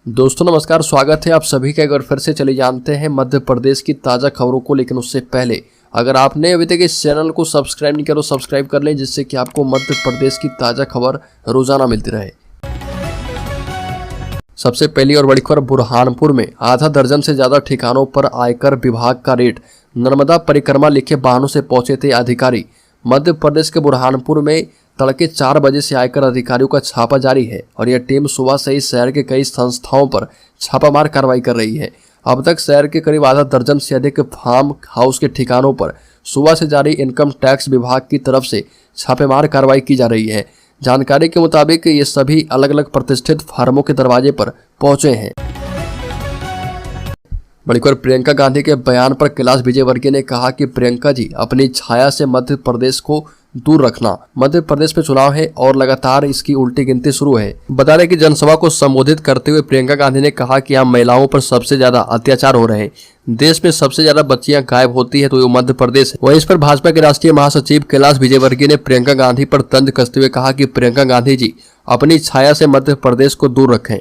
दोस्तों नमस्कार, स्वागत है आप सभी का। एक बार फिर से चले जानते हैं मध्य प्रदेश की ताज़ा खबरों को। लेकिन उससे पहले अगर आपने अभी तक इस चैनल को सब्सक्राइब नहीं किया तो सब्सक्राइब कर लें, जिससे कि आपको मध्य प्रदेश की ताज़ा खबर रोजाना मिलती रहे। सबसे पहली और बड़ी खबर, बुरहानपुर में आधा दर्जन से ज़्यादा ठिकानों पर आयकर विभाग का रेड। नर्मदा परिक्रमा लिखे वाहनों से पहुंचे थे अधिकारी। मध्य प्रदेश के बुरहानपुर में तड़के 4 बजे से आयकर अधिकारियों का छापा जारी है और यह टीम सुबह से ही शहर के कई संस्थाओं पर छापामार कार्रवाई कर रही है। अब तक शहर के करीब आधा दर्जन से अधिक फार्म हाउस के ठिकानों पर सुबह से जारी इनकम टैक्स विभाग की तरफ से छापेमार कार्रवाई की जा रही है। जानकारी के मुताबिक ये सभी अलग अलग प्रतिष्ठित फार्मों के दरवाजे पर पहुंचे हैं। बड़ी खबर, प्रियंका गांधी के बयान पर कैलाश विजयवर्गीय ने कहा कि प्रियंका जी अपनी छाया से मध्य प्रदेश को दूर रखना। मध्य प्रदेश में चुनाव है और लगातार इसकी उल्टी गिनती शुरू है। बता दें कि जनसभा को संबोधित करते हुए प्रियंका गांधी ने कहा कि यहाँ महिलाओं पर सबसे ज्यादा अत्याचार हो रहे हैं। देश में सबसे ज्यादा बच्चियां गायब होती है तो ये मध्य प्रदेश है। वहीं इस पर भाजपा के राष्ट्रीय महासचिव कैलाश विजयवर्गीय ने प्रियंका गांधी पर तंज कसते हुए कहा कि प्रियंका गांधी जी अपनी छाया से मध्य प्रदेश को दूर रखें।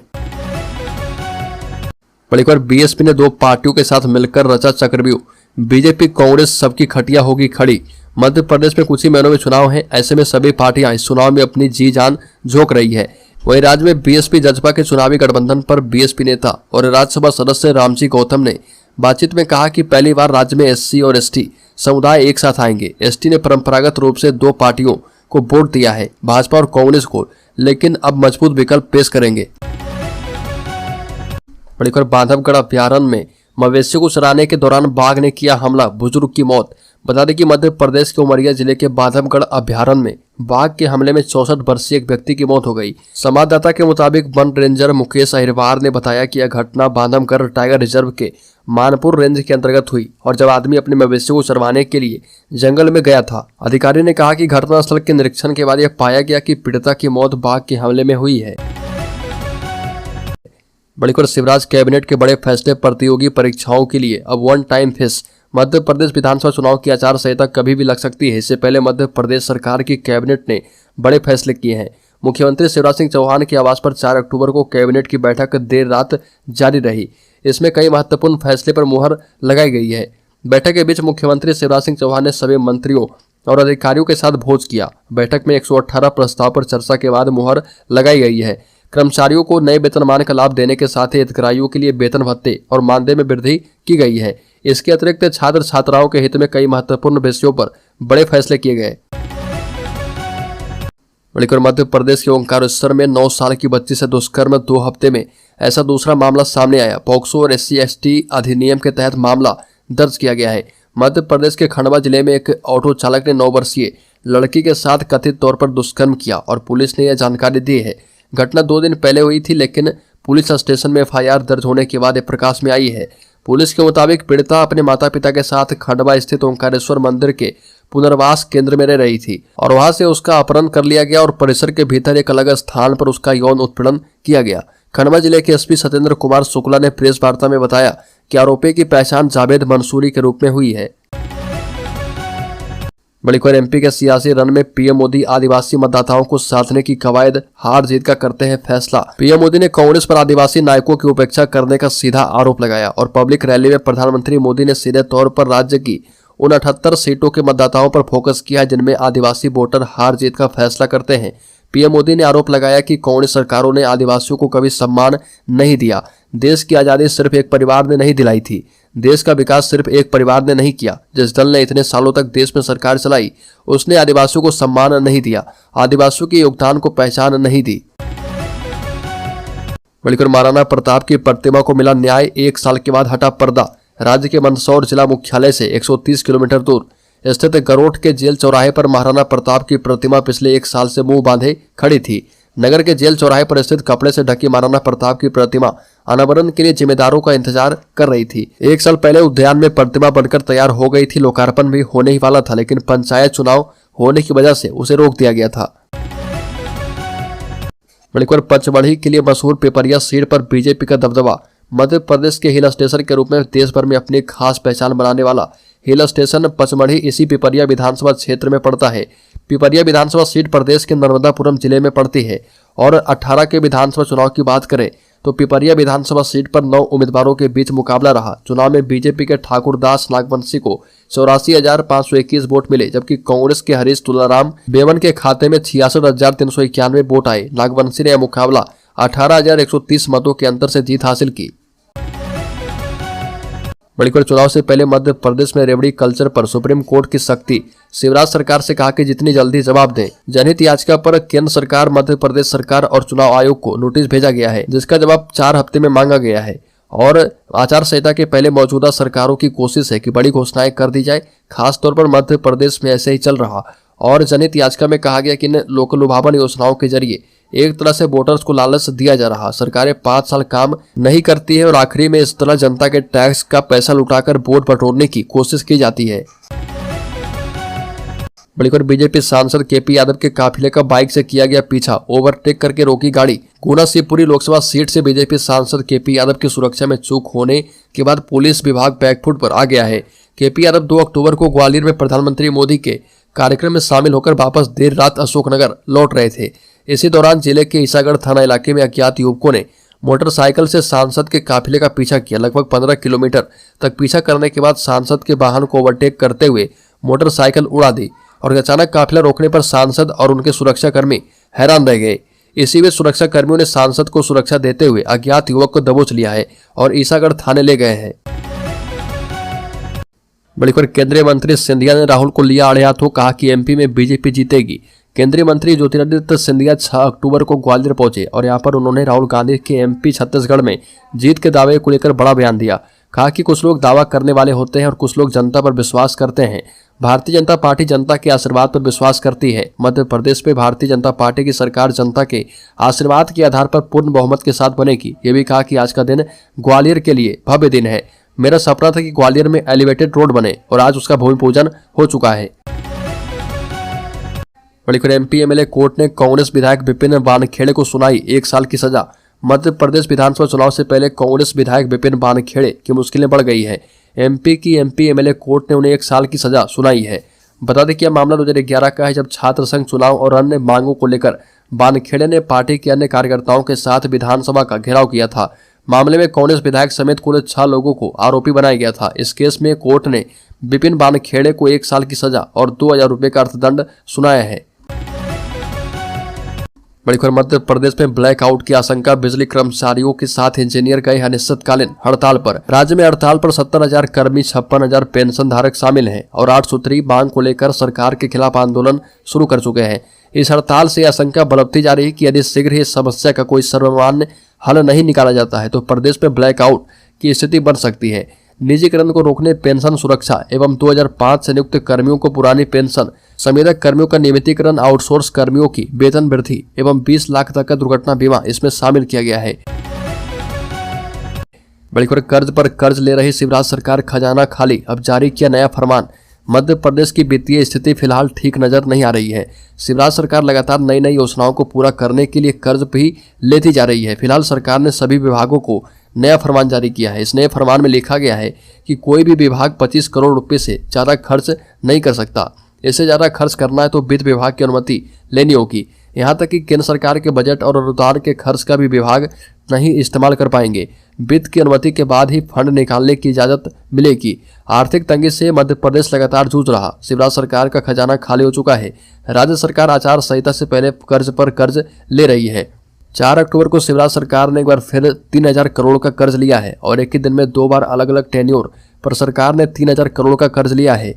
बड़ी खबर, बीएसपी ने 2 पार्टियों के साथ मिलकर रचा चक्रव्यूह। बीजेपी कांग्रेस सबकी खटिया होगी खड़ी। मध्य प्रदेश में कुछ ही महीनों में चुनाव है, ऐसे में सभी पार्टियां इस चुनाव में अपनी जी जान झोंक रही है। वहीं राज्य में बीएसपी जजपा के चुनावी गठबंधन पर बीएसपी नेता और राज्यसभा सदस्य रामजी गौतम ने बातचीत में कहा कि पहली बार राज्य में एससी और एसटी समुदाय एक साथ आएंगे। एसटी ने परंपरागत रूप से 2 पार्टियों को वोट दिया है, भाजपा और कांग्रेस को, लेकिन अब मजबूत विकल्प पेश करेंगे। बड़ी खबर, बांधवगढ़ अभ्यारण्य में मवेशियों को चराने के दौरान बाघ ने किया हमला, बुजुर्ग की मौत। बता दें कि मध्य प्रदेश के उमरिया जिले के बांधवगढ़ अभ्यारण्य में बाघ के हमले में 64 वर्षीय एक व्यक्ति की मौत हो गई। संवाददाता के मुताबिक वन रेंजर मुकेश अहिरवार ने बताया कि यह घटना बांधवगढ़ टाइगर रिजर्व के मानपुर रेंज के अंतर्गत हुई और जब आदमी अपने मवेशियों को चरवाने के लिए जंगल में गया था। अधिकारी ने कहा कि घटनास्थल के निरीक्षण के बाद यह पाया गया कि पीड़िता की मौत बाघ के हमले में हुई है। बड़ी खबर, शिवराज कैबिनेट के बड़े फैसले, प्रतियोगी परीक्षाओं के लिए अब 1 टाइम फीस। मध्य प्रदेश विधानसभा चुनाव की आचार संहिता कभी भी लग सकती है। इससे पहले मध्य प्रदेश सरकार की कैबिनेट ने बड़े फैसले किए हैं। मुख्यमंत्री शिवराज सिंह चौहान के आवास पर 4 अक्टूबर को कैबिनेट की बैठक देर रात जारी रही। इसमें कई महत्वपूर्ण फैसले पर मुहर लगाई गई है। बैठक के बीच मुख्यमंत्री शिवराज सिंह चौहान ने सभी मंत्रियों और अधिकारियों के साथ भोज किया। बैठक में 118 प्रस्ताव पर चर्चा के बाद मुहर लगाई गई है। कर्मचारियों को नए वेतनमान का लाभ देने के साथ ही हितग्राहियों के लिए वेतन भत्ते और मानदेय में वृद्धि की गई है। इसके अतिरिक्त छात्र छात्राओं के हित में कई महत्वपूर्ण विषयों पर बड़े फैसले किए गए। बड़ी मध्य प्रदेश के ओंकारेश्वर में 9 साल की बच्ची से दुष्कर्म 2 हफ्ते में ऐसा दूसरा मामला सामने आया। पॉक्सो और SC/ST अधिनियम के तहत मामला दर्ज किया गया है। मध्य प्रदेश के खंडवा जिले में एक ऑटो चालक ने 9 वर्षीय लड़की के साथ कथित तौर पर दुष्कर्म किया और पुलिस ने यह जानकारी दी है। घटना 2 दिन पहले हुई थी, लेकिन पुलिस स्टेशन में FIR दर्ज होने के बाद प्रकाश में आई है। पुलिस के मुताबिक पीड़िता अपने माता पिता के साथ खंडवा स्थित ओंकारेश्वर मंदिर के पुनर्वास केंद्र में रह रही थी और वहां से उसका अपहरण कर लिया गया और परिसर के भीतर एक अलग स्थान पर उसका यौन उत्पीड़न किया गया। खंडवा जिले के SP सत्येंद्र कुमार शुक्ला ने प्रेस वार्ता में बताया कि आरोपी की पहचान जावेद मंसूरी के रूप में हुई है। बड़ी खबर, MP के सियासी रण में PM मोदी आदिवासी मतदाताओं को साधने की कवायद, हार जीत का करते हैं फैसला। PM मोदी ने कांग्रेस पर आदिवासी नायकों की उपेक्षा करने का सीधा आरोप लगाया और पब्लिक रैली में प्रधानमंत्री मोदी ने सीधे तौर पर राज्य की 69 सीटों के मतदाताओं पर फोकस किया जिनमें आदिवासी वोटर हार जीत का फैसला करते हैं। PM मोदी ने आरोप लगाया कि कांग्रेस सरकारों ने आदिवासियों को कभी सम्मान नहीं दिया। देश की आजादी सिर्फ एक परिवार ने नहीं दिलाई थी, देश का विकास सिर्फ एक परिवार ने नहीं किया। जिस दल ने इतने सालों तक देश में सरकार चलाई उसने आदिवासियों को सम्मान नहीं दिया, आदिवासियों के योगदान को पहचान नहीं दी। बल्कि महाराणा प्रताप की प्रतिमा को मिला न्याय, 1 साल के बाद हटा पर्दा। राज्य के मंदसौर जिला मुख्यालय से 130 किलोमीटर दूर स्थित गरोठ के जेल चौराहे पर महाराणा प्रताप की प्रतिमा पिछले 1 साल से मुंह बांधे खड़ी थी। नगर के जेल चौराहे पर स्थित कपड़े से ढकी महाराणा प्रताप की प्रतिमा अनावरण के लिए जिम्मेदारों का इंतजार कर रही थी। 1 साल पहले उद्यान में प्रतिमा बनकर तैयार हो गई थी। लोकार्पण भी होने ही वाला था, लेकिन पंचायत चुनाव होने की वजह से उसे रोक दिया गया था। बड़ी खबर, पचमढ़ी के लिए मशहूर पिपरिया सीट पर बीजेपी का दबदबा। मध्य प्रदेश के हिल स्टेशन के रूप में देश भर में अपनी खास पहचान बनाने वाला हिल स्टेशन पचमढ़ी इसी पिपरिया विधानसभा क्षेत्र में पड़ता है। पिपरिया विधानसभा सीट प्रदेश के नर्मदापुरम जिले में पड़ती है और 18 के विधानसभा चुनाव की बात करें तो पिपरिया विधानसभा सीट पर 9 उम्मीदवारों के बीच मुकाबला रहा। चुनाव में बीजेपी के ठाकुरदास नागवंशी को 84,521 वोट मिले, जबकि कांग्रेस के हरीश तुलाराम बेवन के खाते में 66,391 वोट आए। नागवंशी ने यह मुकाबला 18,130 मतों के अंतर से जीत हासिल की। बड़ी खबर, चुनाव से पहले मध्य प्रदेश में रेवड़ी कल्चर पर सुप्रीम कोर्ट की सख्ती। शिवराज सरकार से कहा कि जितनी जल्दी जवाब दें। जनहित याचिका पर केंद्र सरकार, मध्य प्रदेश सरकार और चुनाव आयोग को नोटिस भेजा गया है, जिसका जवाब 4 हफ्ते में मांगा गया है। और आचार संहिता के पहले मौजूदा सरकारों की कोशिश है कि बड़ी घोषणाएं कर दी जाए। खासतौर पर मध्य प्रदेश में ऐसे ही चल रहा। और जनहित याचिका में कहा गया कि इन लोक लुभावन योजनाओं के जरिए एक तरह से वोटर्स को लालच दिया जा रहा। सरकारें 5 साल काम नहीं करती है और आखिरी में इस तरह जनता के टैक्स का पैसा लुटाकर वोट बटोरने की कोशिश की जाती है। बड़ी खबर, बीजेपी सांसद केपी यादव के काफिले का बाइक से किया गया पीछा, ओवरटेक करके रोकी गाड़ी। गुना शिवपुरी लोकसभा सीट से बीजेपी सांसद केपी यादव की सुरक्षा में चूक होने के बाद पुलिस विभाग बैकफुट पर आ गया है। केपी यादव 2 अक्टूबर को ग्वालियर में प्रधानमंत्री मोदी के कार्यक्रम में शामिल होकर वापस देर रात अशोकनगर लौट रहे थे। इसी दौरान जिले के ईसागढ़ थाना इलाके में अज्ञात युवकों ने मोटरसाइकिल से सांसद के काफिले का पीछा किया। लगभग 15 किलोमीटर तक पीछा करने के बाद सांसद के वाहन को ओवरटेक करते हुए मोटरसाइकिल उड़ा दी और अचानक काफिला रोकने पर सांसद और उनके सुरक्षाकर्मी हैरान रह गए। इसी बीच सुरक्षा कर्मियों ने सांसद को सुरक्षा देते हुए अज्ञात युवक को दबोच लिया है और ईसागढ़ थाने ले गए हैं। बड़ी खबर, केंद्रीय मंत्री सिंधिया ने राहुल को लिया आड़े हाथों, कहा कि एमपी में बीजेपी जीतेगी। केंद्रीय मंत्री ज्योतिरादित्य सिंधिया 6 अक्टूबर को ग्वालियर पहुंचे और यहां पर उन्होंने राहुल गांधी के एमपी छत्तीसगढ़ में जीत के दावे को लेकर बड़ा बयान दिया। कहा कि कुछ लोग दावा करने वाले होते हैं और कुछ लोग जनता पर विश्वास करते हैं। भारतीय जनता पार्टी जनता के आशीर्वाद पर विश्वास करती है। मध्य प्रदेश में भारतीय जनता पार्टी की सरकार जनता के आशीर्वाद के आधार पर पूर्ण बहुमत के साथ बनेगी। ये भी कहा कि आज का दिन ग्वालियर के लिए भव्य दिन है। मेरा सपना था कि ग्वालियर में एलिवेटेड रोड बने और आज उसका भूमि पूजन हो चुका है। बड़ी खबर, एमपी एमएलए कोर्ट ने कांग्रेस विधायक विपिन बानखेड़े को सुनाई 1 साल की सजा। मध्य प्रदेश विधानसभा चुनाव से पहले कांग्रेस विधायक विपिन बानखेड़े की मुश्किलें बढ़ गई है। एमपी एमएलए कोर्ट ने उन्हें 1 साल की सजा सुनाई है। बता दें कि यह मामला 2011 का है, जब छात्र संघ चुनाव और अन्य मांगों को लेकर बानखेड़े ने पार्टी के अन्य कार्यकर्ताओं के साथ विधानसभा का घेराव किया था। मामले में कांग्रेस विधायक समेत कुल 6 लोगों को आरोपी बनाया गया था। इस केस में कोर्ट ने विपिन बानखेड़े को 1 साल की सजा और 2,000 रुपये का अर्थदंड सुनाया है। बड़ी खबर, मध्य प्रदेश में ब्लैकआउट की आशंका, बिजली कर्मचारियों के साथ इंजीनियर गए अनिश्चितकालीन हड़ताल पर। राज्य में हड़ताल पर 70,000 कर्मी, 56,000 पेंशन धारक शामिल हैं और 8 सूत्री मांग को लेकर सरकार के खिलाफ आंदोलन शुरू कर चुके हैं। इस हड़ताल से आशंका बढ़ती जा रही है कि यदि शीघ्र ही इस समस्या का कोई सर्वमान्य हल नहीं निकाला जाता है तो प्रदेश में ब्लैकआउट की स्थिति बन सकती है। निजीकरण को रोकने, पेंशन सुरक्षा एवं 2005 से नियुक्त कर्मियों को पुरानी पेंशन, संविदा कर्मियों का नियमितीकरण, आउटसोर्स कर्मियों की वेतन वृद्धि एवं 20 लाख तक का दुर्घटना बीमा इसमें शामिल किया गया है। बड़ी खबर, कर्ज पर कर्ज ले रही शिवराज सरकार, खजाना खाली, अब जारी किया नया फरमान। मध्य प्रदेश की वित्तीय स्थिति फिलहाल ठीक नजर नहीं आ रही है। शिवराज सरकार लगातार नई नई योजनाओं को पूरा करने के लिए कर्ज भी लेती जा रही है। फिलहाल सरकार ने सभी विभागों को नया फरमान जारी किया है। इस नए फरमान में लिखा गया है कि कोई भी विभाग 25 करोड़ रुपए से ज्यादा खर्च नहीं कर सकता। इससे ज्यादा खर्च करना है तो वित्त विभाग की अनुमति लेनी होगी। यहाँ तक कि केंद्र सरकार के बजट और अनुदान के खर्च का भी विभाग नहीं इस्तेमाल कर पाएंगे। वित्त की अनुमति के बाद ही फंड निकालने की इजाजत मिलेगी। आर्थिक तंगी से मध्य प्रदेश लगातार जूझ रहा। शिवराज सरकार का खजाना खाली हो चुका है। राज्य सरकार आचार संहिता से पहले कर्ज पर कर्ज ले रही है। 4 अक्टूबर को शिवराज सरकार ने एक बार फिर 3,000 करोड़ का कर्ज लिया है और एक ही दिन में 2 बार अलग अलग टेन्योर पर सरकार ने 3,000 करोड़ का कर्ज लिया है।